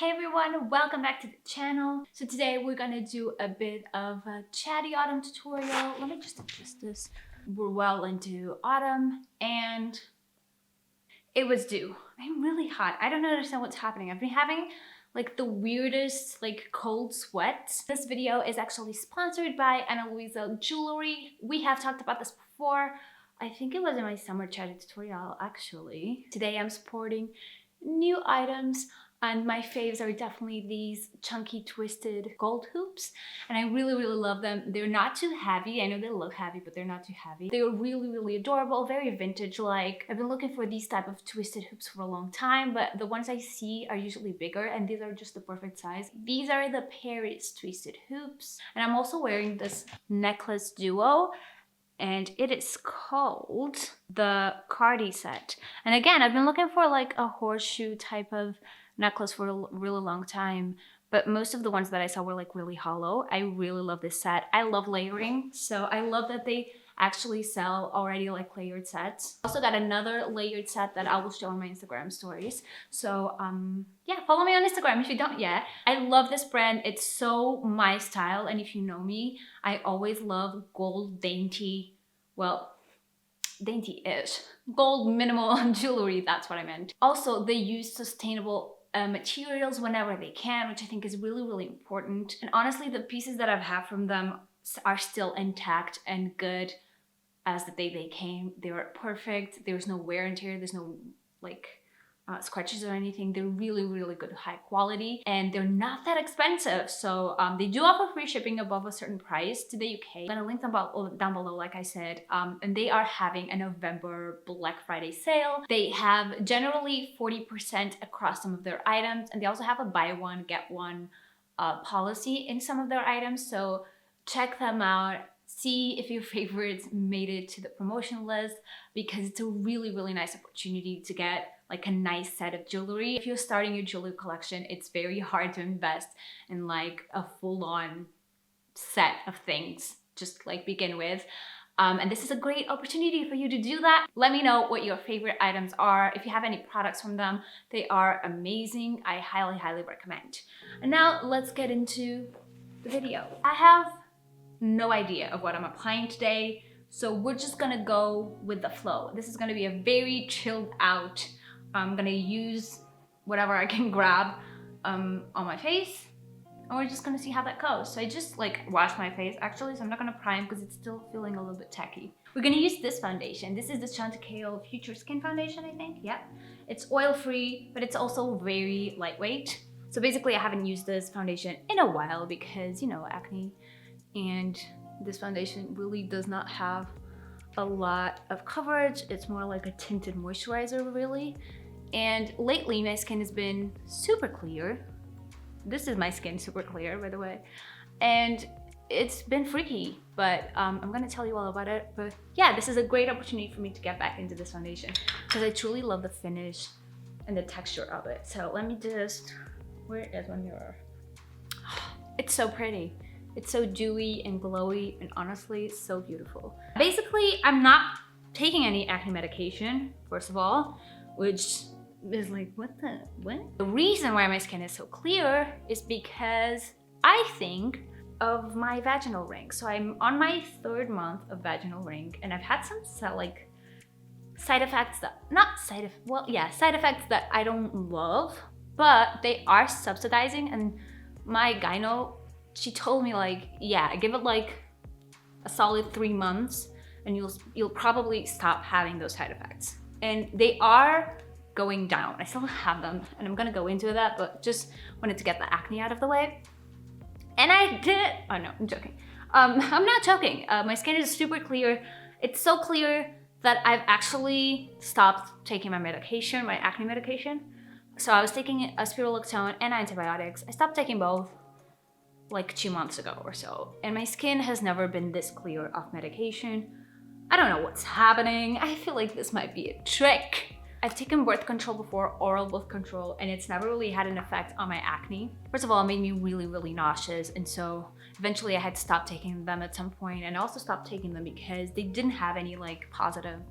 Hey everyone, welcome back to the channel. So today we're gonna do a bit of a chatty autumn tutorial. Let me just adjust this. We're well into autumn and it was due. I'm really hot. I don't understand what's happening. I've been having like the weirdest cold sweats. This video is actually sponsored by Luisa jewelry. We have talked about this before. I think it was in my summer chatty tutorial actually. Today I'm sporting new items. And my faves are definitely these chunky twisted gold hoops. And I really love them. They're not too heavy. I know they look heavy, but they're not too heavy. They're really adorable, very vintage-like. I've been looking for these type of twisted hoops for a long time, but the ones I see are usually bigger and these are just the perfect size. These are the Paris twisted hoops. And I'm also wearing this necklace duo. And it is called the CHATTY set. And again, I've been looking for like a horseshoe type of necklace for a really long time, but most of the ones that I saw were like really hollow. I really love this set. I love layering, so I love that they actually sell already like layered sets. Also got another layered set that I will show on my Instagram stories. So yeah, follow me on Instagram if you don't yet. I love this brand. It's so my style, and if you know me, I always love gold dainty, well, dainty-ish, gold minimal jewelry, that's what I meant. Also, they use sustainable materials whenever they can, which I think is really important. And honestly, the pieces that I've had from them are still intact and good as the day they came. They were perfect. There's no wear and tear. There's no scratches or anything. They're really good, high quality, and they're not that expensive. So they do offer free shipping above a certain price to the UK. I'm gonna link them down below, like I said. And they are having a November Black Friday sale. They have generally 40% across some of their items, and they also have a buy one get one policy in some of their items. So check them out. See if your favorites made it to the promotion list, because it's a really nice opportunity to get like a nice set of jewelry. If you're starting your jewelry collection, it's very hard to invest in like a full-on set of things, just like begin with. And this is a great opportunity for you to do that. Let me know what your favorite items are. If you have any products from them, they are amazing. I highly recommend. And now let's get into the video. I have no idea of what I'm applying today, so we're just gonna go with the flow. This is gonna be a very chilled out. I'm gonna use whatever I can grab on my face, and we're just gonna see how that goes. So I just washed my face actually, so I'm not gonna prime because it's still feeling a little bit tacky. We're gonna use this foundation. This is the Chantecaille Future Skin Foundation, I think. Yeah, it's oil-free, but it's also very lightweight. So basically I haven't used this foundation in a while because, you know, acne. And this foundation really does not have a lot of coverage. It's more like a tinted moisturizer really. And lately my skin has been super clear. This is my skin, super clear, by the way. And it's been freaky, but I'm gonna tell you all about it. But yeah, this is a great opportunity for me to get back into this foundation because I truly love the finish and the texture of it. So let me just, where is my mirror? It's so pretty. It's so dewy and glowy, and honestly, so beautiful. Basically, I'm not taking any acne medication, first of all, which is like, what? The reason why my skin is so clear is because I think of my vaginal ring. So I'm on my 3rd month of vaginal ring, and I've had some side effects that, side effects that I don't love, but they are subsidizing, and my gyno, she told me yeah, give it like a solid 3 months and you'll probably stop having those side effects. And they are going down. I still have them and I'm gonna go into that, but just wanted to get the acne out of the way. And I did, oh no, I'm joking. I'm not joking. My skin is super clear. It's so clear that I've actually stopped taking my medication, my acne medication. So I was taking a spironolactone and antibiotics. I stopped taking both like 2 months ago or so, and my skin has never been this clear off medication. I don't know what's happening. I feel like this might be a trick. I've taken birth control before, oral birth control, and it's never really had an effect on my acne. First of all, it made me really nauseous, and so eventually I had to stop taking them at some point, and I also stopped taking them because they didn't have any positive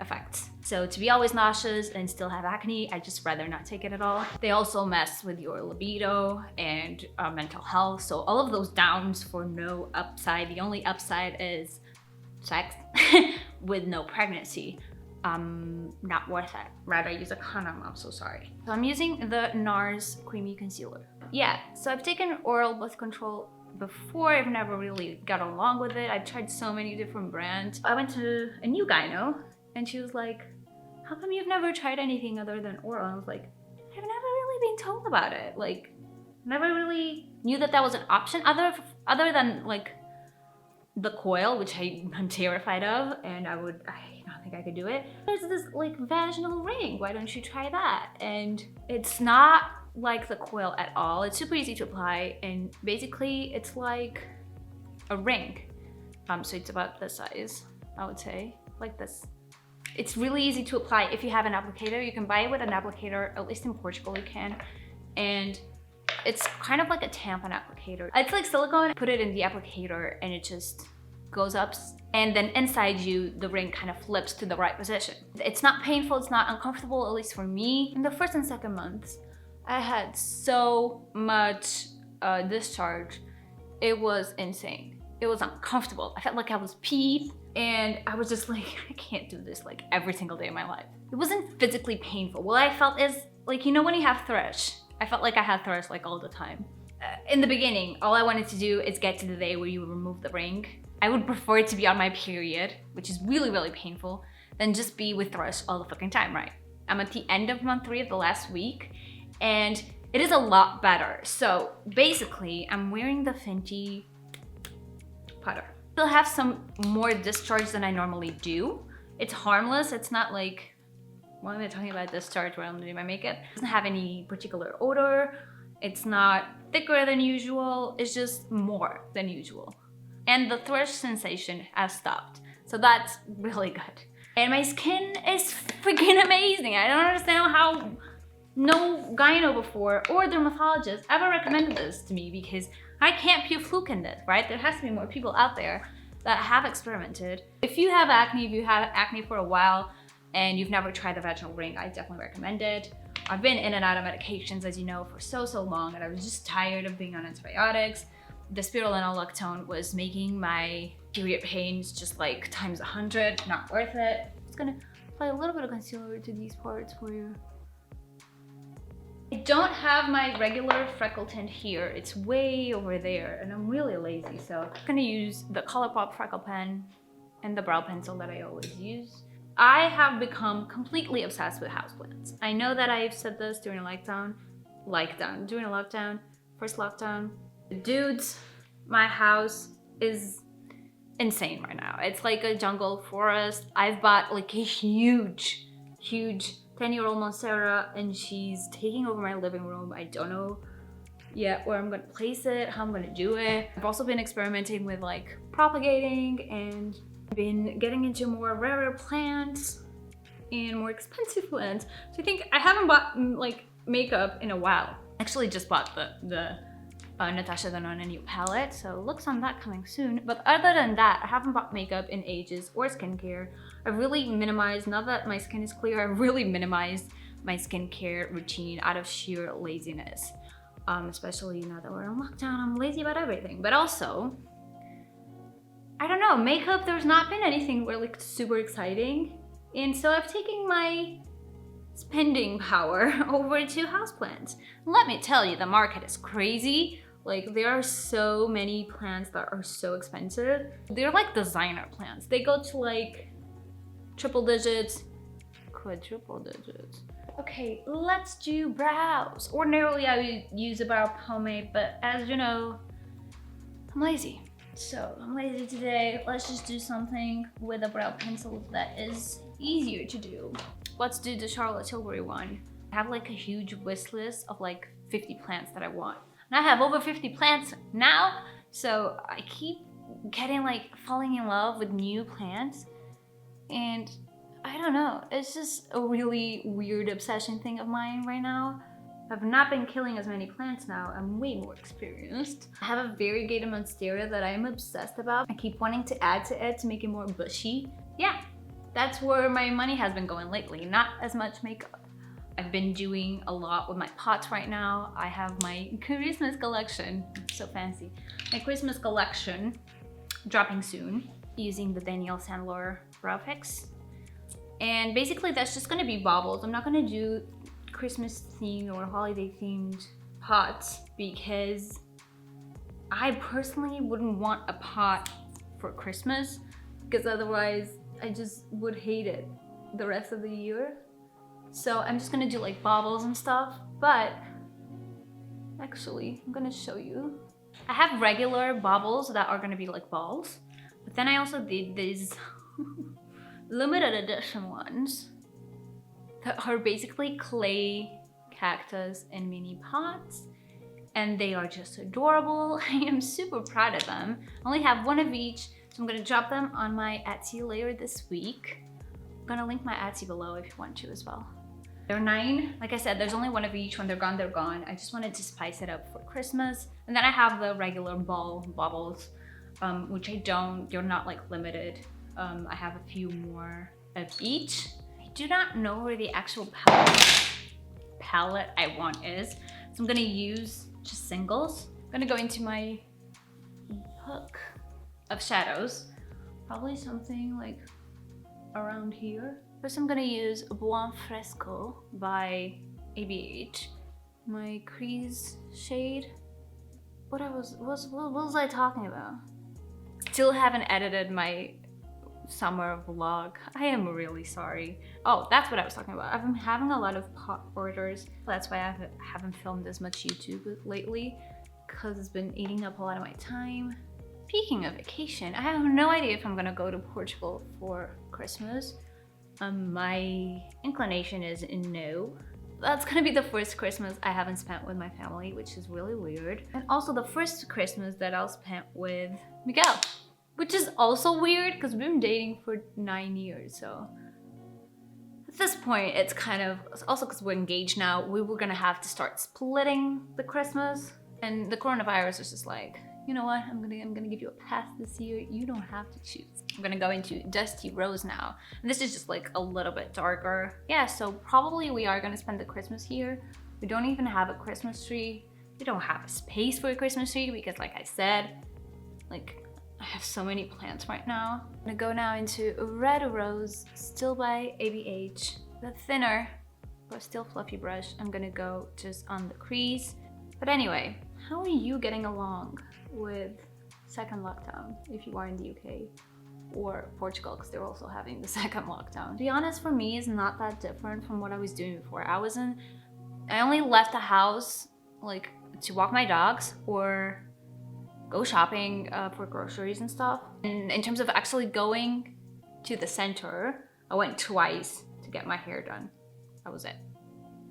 effects. So to be always nauseous and still have acne, I just rather not take it at all. They also mess with your libido and mental health. So all of those downs for no upside. The only upside is sex with no pregnancy. Not worth it. Rather use a condom, I'm so sorry. So I'm using the NARS Creamy Concealer. Yeah, so I've taken oral birth control before. I've never really got along with it. I've tried so many different brands. I went to a new gyno and she was like, how come you've never tried anything other than oral? And I was like, I've never really been told about it. Like, never really knew that that was an option other than like the coil, which I'm terrified of, and I don't think I could do it. There's this like vaginal ring, why don't you try that? And it's not like the coil at all. It's super easy to apply, and basically it's like a ring. So it's about this size, I would say, like this. It's really easy to apply if you have an applicator. You can buy it with an applicator, at least in Portugal you can. And it's kind of like a tampon applicator. It's like silicone, put it in the applicator and it just goes up, and then inside you, the ring kind of flips to the right position. It's not painful, it's not uncomfortable, at least for me. In the first and second months, I had so much discharge. It was insane. It was uncomfortable. I felt like I was peed, and I was just like, I can't do this like every single day of my life. It wasn't physically painful. What I felt is like, you know when you have thrush? I felt like I had thrush like all the time. In the beginning, all I wanted to do is get to the day where you remove the ring. I would prefer it to be on my period, which is really, really painful, than just be with thrush all the fucking time, right? I'm at the end of month 3 of the last week, and it is a lot better. So basically, I'm wearing the FENTY powder. Still have some more discharge than I normally do. It's harmless, it's not like, why am I talking about discharge while I'm doing my makeup? It doesn't have any particular odor. It's not thicker than usual. It's just more than usual. And the thrush sensation has stopped. So that's really good. And my skin is freaking amazing. I don't understand how no gyno before or dermatologist ever recommended this to me, because I can't pure fluke in this, right? There has to be more people out there that have experimented. If you have acne for a while, and you've never tried the vaginal ring, I definitely recommend it. I've been in and out of medications, as you know, for so long, and I was just tired of being on antibiotics. The spirulina lactone was making my period pains just like times 100, not worth it. I'm just gonna apply a little bit of concealer to these parts for you. I don't have my regular freckle tint here. It's way over there, and I'm really lazy, so I'm gonna use the COLOURPOP freckle pen and the brow pencil that I always use. I have become completely obsessed with houseplants. I know that I've said this during a lockdown, first lockdown. Dudes, my house is insane right now. It's like a jungle forest. I've bought like a huge 10-year-old Mascara, and she's taking over my living room. I don't know yet where I'm gonna place it, how I'm gonna do it. I've also been experimenting with like propagating and been getting into more rarer plants and more expensive plants. So I think I haven't bought like makeup in a while. Actually just bought the Natasha Denona new palette, so looks on that coming soon. But other than that, I haven't bought makeup in ages, or skincare. I've really minimized, now that my skin is clear, I've really minimized my skincare routine out of sheer laziness. Especially now that we're on lockdown, I'm lazy about everything. But also, I don't know, makeup, there's not been anything really super exciting. And so I've taken my spending power over to houseplants. Let me tell you, the market is crazy. Like, there are so many plants that are so expensive. They're like designer plants. They go to like triple digits, quadruple digits. Okay, let's do brows. Ordinarily, I would use a brow pomade, but as you know, I'm lazy. So I'm lazy today. Let's just do something with a brow pencil that is easier to do. Let's do the Charlotte Tilbury one. I have like a huge wish list of like 50 plants that I want. And I have over 50 plants now, so I keep getting like falling in love with new plants. And I don't know, it's just a really weird obsession thing of mine right now. I've not been killing as many plants now. I'm way more experienced. I have a variegated monstera that I am obsessed about. I keep wanting to add to it to make it more bushy. Yeah, that's where my money has been going lately. Not as much makeup. I've been doing a lot with my pots right now. I have my Christmas collection, so fancy. My Christmas collection dropping soon using the Danielle Sandler Brow Fix. And basically that's just gonna be baubles. I'm not gonna do Christmas themed or holiday themed pots because I personally wouldn't want a pot for Christmas because otherwise I just would hate it the rest of the year. So I'm just gonna do like baubles and stuff, but actually I'm gonna show you. I have regular baubles that are gonna be like balls, but then I also did these limited edition ones that are basically clay cactus in mini pots, and they are just adorable. I am super proud of them. I only have one of each, so I'm gonna drop them on my Etsy later this week. I'm gonna link my Etsy below if you want to as well. They're $9. Like I said, there's only one of each. When they're gone, they're gone. I just wanted to spice it up for Christmas. And then I have the regular baubles, which they're not like limited. I have a few more of each. I do not know where the actual palette I want is. So I'm gonna use just singles. I'm gonna go into my book of shadows. Probably something like around here. First I'm gonna use Buon Fresco by ABH. My crease shade. What was I talking about? Still haven't edited my summer vlog. I am really sorry. Oh, that's what I was talking about. I've been having a lot of pot orders. That's why I haven't filmed as much YouTube lately, because it's been eating up a lot of my time. Speaking of vacation, I have no idea if I'm gonna go to Portugal for Christmas. My inclination is no. That's gonna be the first Christmas I haven't spent with my family, which is really weird. And also the first Christmas that I'll spend with Miguel, which is also weird because we've been dating for 9 years. So at this point, it's kind of, also because we're engaged now, we were gonna have to start splitting the Christmas. And the coronavirus is just like, you know what, I'm gonna give you a pass this year. You don't have to choose. I'm gonna go into Dusty Rose now. And this is just like a little bit darker. Yeah, so probably we are gonna spend the Christmas here. We don't even have a Christmas tree. We don't have a space for a Christmas tree because like I said, like I have so many plants right now. I'm gonna go now into Red Rose, still by ABH. The thinner, but still fluffy brush. I'm gonna go just on the crease. But anyway, how are you getting along with second lockdown if you are in the UK or Portugal, because they're also having the second lockdown? To be honest, for me, it's not that different from what I was doing before. I only left the house like to walk my dogs or go shopping for groceries and stuff. And in terms of actually going to the center, I went twice to get my hair done. That was it.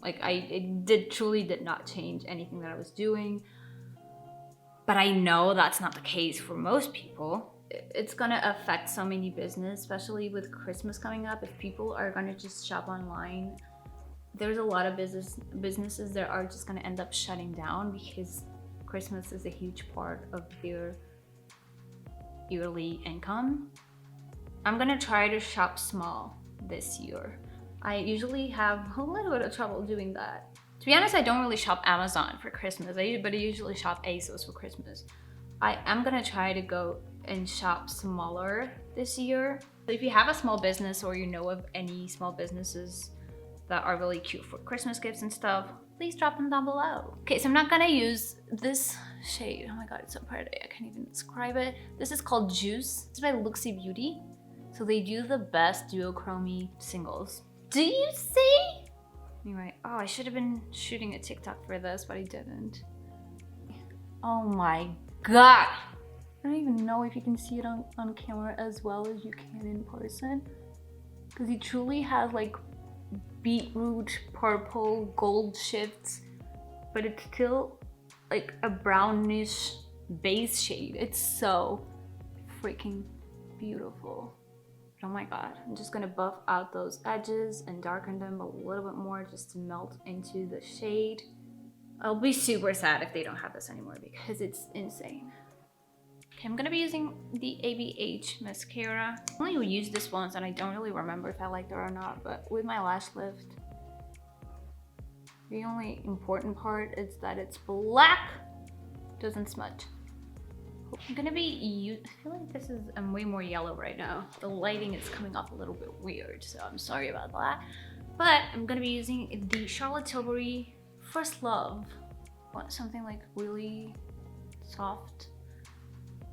Like it truly did not change anything that I was doing. But I know that's not the case for most people. It's gonna affect so many business, especially with Christmas coming up. If people are gonna just shop online, there's a lot of businesses that are just gonna end up shutting down because Christmas is a huge part of their yearly income. I'm gonna try to shop small this year. I usually have a little bit of trouble doing that. To be honest, I don't really shop Amazon for Christmas, but I usually shop ASOS for Christmas. I am gonna try to go and shop smaller this year. So if you have a small business or you know of any small businesses that are really cute for Christmas gifts and stuff, please drop them down below. Okay, so I'm not gonna use this shade. Oh my god, it's so pretty. I can't even describe it. This is called Juice. It's by Looxi Beauty. So they do the best duochrome singles. Do you see? Anyway, oh, I should have been shooting a TikTok for this, but I didn't. Oh my god. I don't even know if you can see it on camera as well as you can in person. Because he truly has like beetroot, purple, gold shifts, but it's still like a brownish base shade. It's so freaking beautiful. Oh my god, I'm just gonna buff out those edges and darken them a little bit more just to melt into the shade. I'll be super sad if they don't have this anymore because it's insane. Okay, I'm gonna be using the ABH mascara. I only used this once and I don't really remember if I liked it or not, but with my lash lift, the only important part is that it's black, doesn't smudge. I'm gonna be I feel like this is, I'm way more yellow right now. The lighting is coming off a little bit weird, so I'm sorry about that. But I'm gonna be using the Charlotte Tilbury First Love. Want something like really soft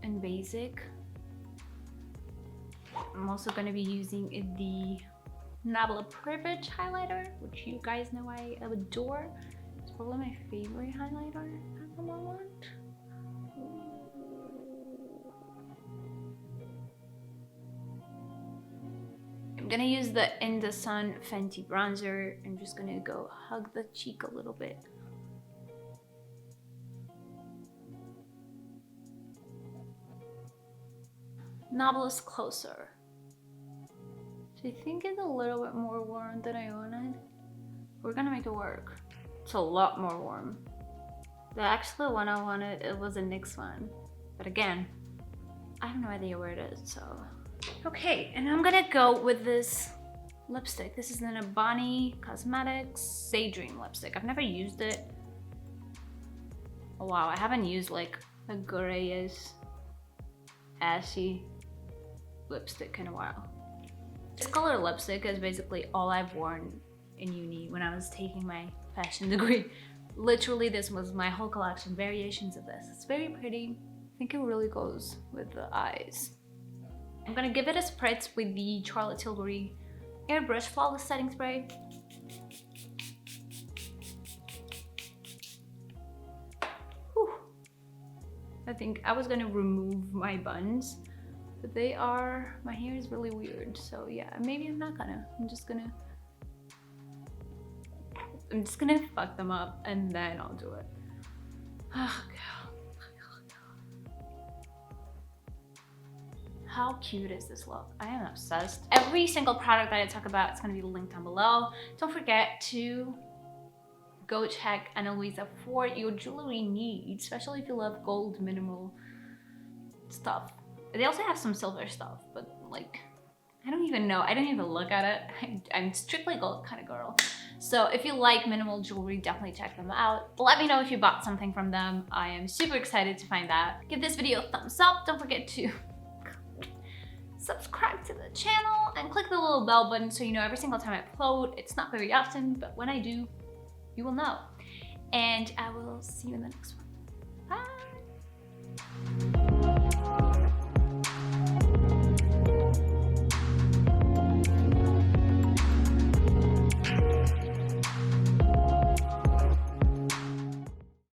and basic. I'm also gonna be using the NABLA Privilege highlighter, which you guys know I adore. It's probably my favorite highlighter at the moment. I'm gonna use the Inda Sun Fenty bronzer. I'm just gonna go hug the cheek a little bit. NABLA's Closer. So I think it's a little bit more warm than I wanted. We're gonna make it work. It's a lot more warm. The actual one I wanted, it was a NYX one. But again, I have no idea where it is, so. Okay, and I'm gonna go with this lipstick. This is an ABONI Cosmetics Daydream lipstick. I've never used it. Oh wow, I haven't used like a grayish, ashy lipstick in a while. This color lipstick is basically all I've worn in uni when I was taking my fashion degree. Literally, this was my whole collection, variations of this. It's very pretty. I think it really goes with the eyes. I'm gonna give it a spritz with the Charlotte Tilbury Airbrush Flawless Setting Spray. Whew. I think I was gonna remove my buns, but my hair is really weird, so yeah, maybe I'm not gonna. I'm just gonna fuck them up and then I'll do it. Oh, God. How cute is this look? I am obsessed. Every single product that I talk about is gonna be linked down below. Don't forget to go check Luisa for your jewelry needs, especially if you love gold minimal stuff. They also have some silver stuff, but like, I don't even know. I don't even look at it. I'm strictly gold kind of girl. So if you like minimal jewelry, definitely check them out. Let me know if you bought something from them. I am super excited to find that. Give this video a thumbs up. Don't forget to subscribe to the channel and click the little bell button so you know every single time I upload. It's not very often, but when I do, you will know. And I will see you in the next one.